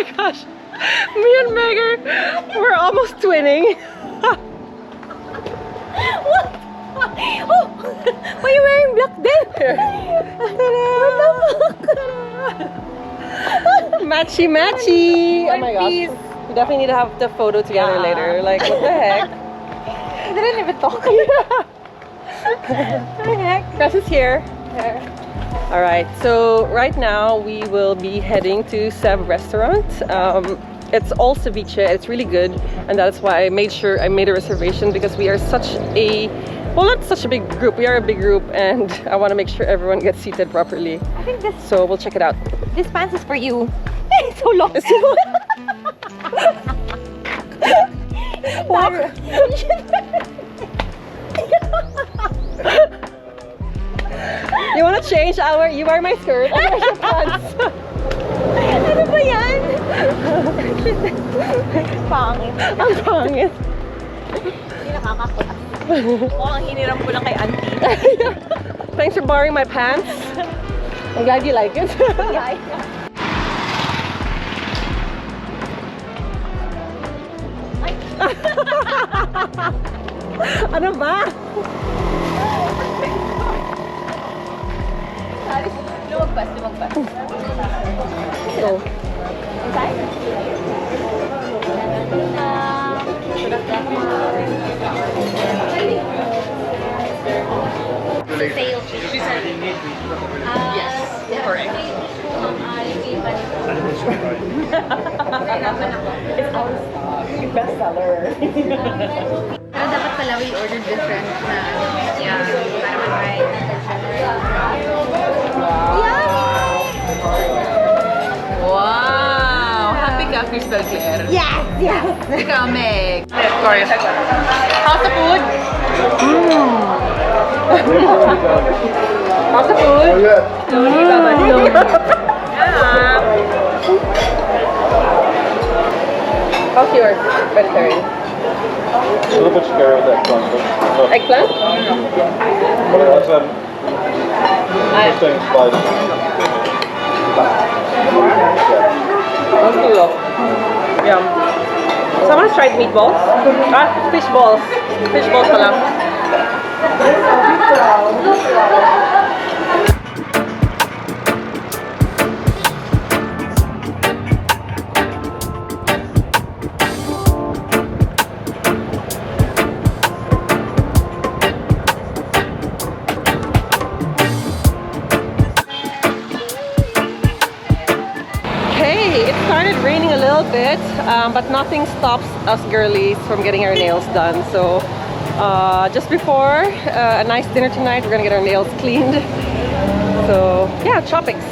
my gosh. Me and Megger, we're almost twinning. What? Oh, why are you wearing black then? Matchy matchy. Oh my gosh. We definitely need to have the photo together later. Like, what the heck? I didn't even talk. What the heck? Chris is here. Alright, so right now we will be heading to Cev restaurant. It's all ceviche, it's really good, and that's why I made sure I made a reservation, because we are such a, well, not such a big group, we are a big group, and I want to make sure everyone gets seated properly. I think this, so we'll check it out. this pants is for you. It's so long. Walk. You want to change our, you wear my skirt, I wear your pants. Ano ba yan? Pangit. Ang pangit. Hindi nakakaklas. Mukhang hiniram ko lang kay auntie. Thanks for borrowing my pants. I'm glad you like it. Yeah. Ano ba? Lumagpas. So, Inside? Sale. Yes, correct. it's our best seller. Pero dapat pala we order different na yeah, para mag-try. Wow! Happy ka, Crystal Claire. Yes! Ikaw, Meg. Sorry. How's the food? How's the food? How's yours? Vegetarian. A little bit scary with that eggplant. Eggplant? But it has interesting spice. That's good though. Yeah. Someone's tried meatballs? Fish balls. Fish balls pala. Raining a little bit, but nothing stops us girlies from getting our nails done. So just before a nice dinner tonight, we're gonna get our nails cleaned. So yeah, tropics.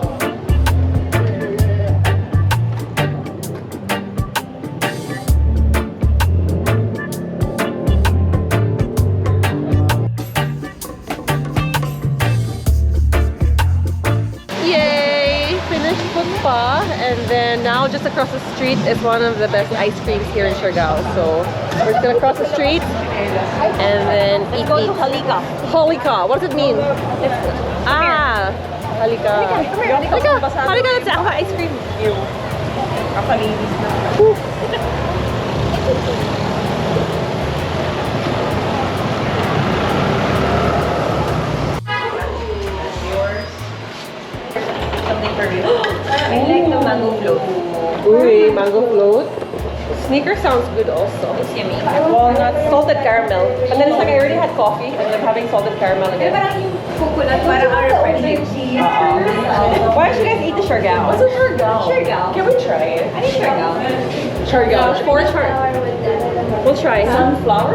Spa, and then now just across the street is one of the best ice creams here in Siargao. So we're just gonna cross the street and then Let's go to Halika. Halika. What does it mean? Halika. Halika, let's have ice cream. Kapalinis na. I like the mango float. Ooh, mango float. Sneaker sounds good also. It's yummy. Walnut, salted caramel. And then it's like I already had coffee and I'm having salted caramel again. Parang yung coconut, parang our refreshing. Why should you guys eat the Siargao? What's a Siargao? Siargao. Can we try it? I need Siargao. Siargao. We'll try. Sunflower?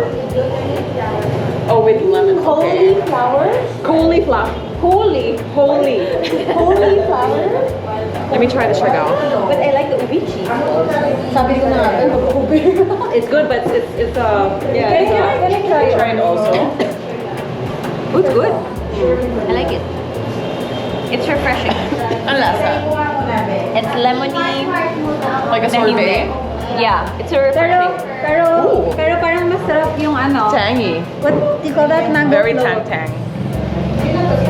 Oh, with lemon. Okay. Cauliflower? Cauliflower. Holy. Cauliflower? Let me try the Siargao. But I like the ubi cheese. Sabi ko na it's good, but it's yeah. Can I try Try it also. Oh, it's good. I like it. It's refreshing. Ang lasa? It's lemony. Like a sorbet? Yeah, it's a refreshing. Pero parang masarap yung ano. Tangy. What do you call that? Mango Very float. tang.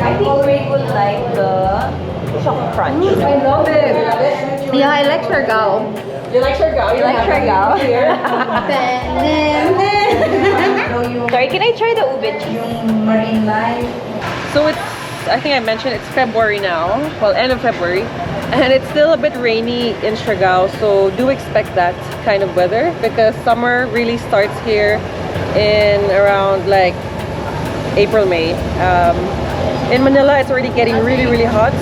I think Ray would like the chocolate crunch. I love it. Yeah, I like Siargao. You like Siargao? You like Siargao? Sorry, can I try the ube cheese? Marine life. So it's, I think I mentioned it's February now, well, end of February, and it's still a bit rainy in Siargao, so do expect that kind of weather because summer really starts here in around like April, May. In Manila, it's already getting really hot,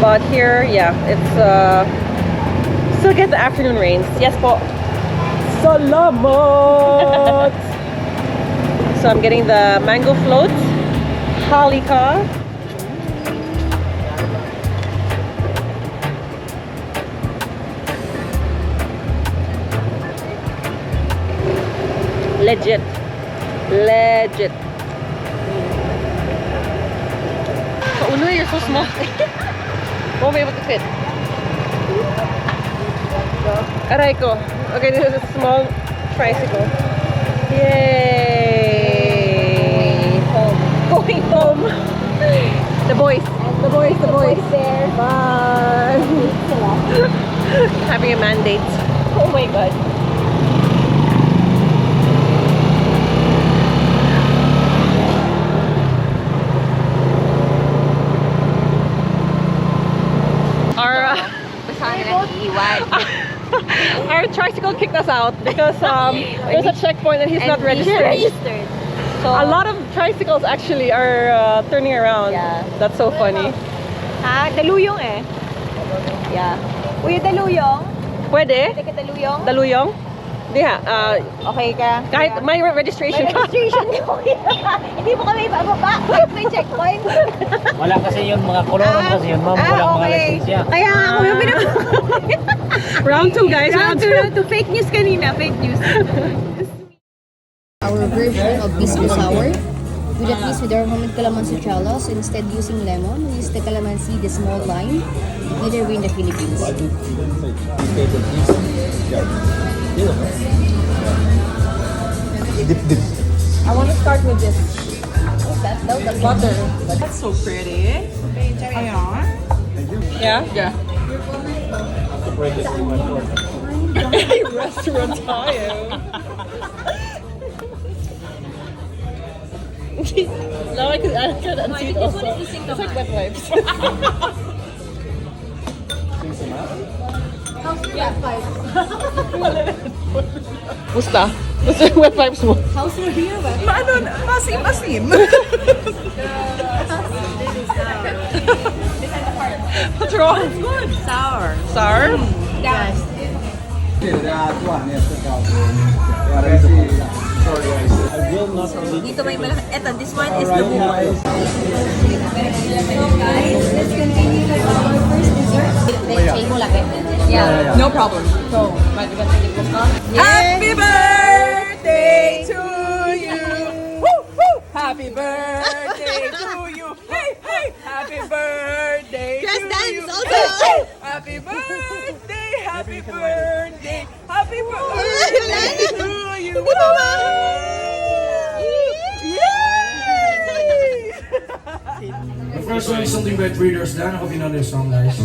but here, yeah, it's still get the afternoon rains. Yes po. Salamat! So I'm getting the mango float, halika. Legit. So, Uno, you're so small. Won't be able to fit. Aray ko. Okay, this is a small tricycle. Yay! Home. Going home. The boys. There. Bye. Having a mandate. Oh my god. Our tricycle kicked us out because there's a checkpoint and he's not registered. So a lot of tricycles actually are turning around. Yeah. That's so funny. Ah, daluyong eh. Yeah. Uy, daluyong? Pwede? Pwede ka daluyong? Daluyong? Diha. Okay ka? Kahit may registration ka. Hindi mo kami ibababa kahit may checkpoint. Wala kasi yun, mga kolorong kasi yun, ma'am. Walang mga lisensya. Kaya ako yung Round 2 guys. Round 2. Fake news kanina. Fake news. Our version of biscuit sour with at least with our homemade calamansi chalos. Instead using lemon, we use the calamansi, the small lime, either way in the Philippines. Dip. I want to start with this. That's Butter. That's so pretty. Ayan. Yeah? Yeah. Break it in my fork. Restaurant tayo. Now I could unsee it also. It's like wet wipes. Musta? Musta yung wet wipes mo? How's your beer? Masim. What's wrong? Good. Sour. Sour? Yes. Dito may malaki. Eto, this one is the buko. Yeah. No problem. So, Happy birthday to you. Woo, woo. Happy birthday to you. Hey. Happy birthday to you. also. Happy birthday. Happy birthday to you. The first one is something by Breeders. Dan, I hope you know this song, guys.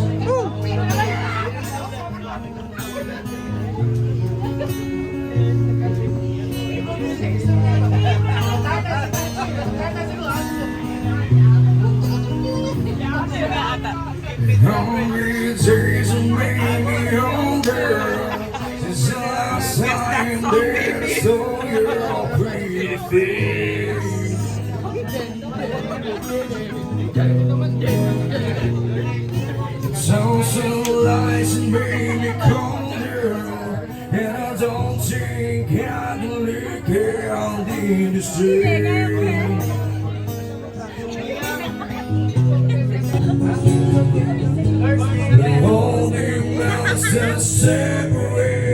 Hungry days have made me hungry. Since the last time there, so you're pretty face. Social lies and made me colder, and I don't think I can live here on the industry. Holding mountains that separate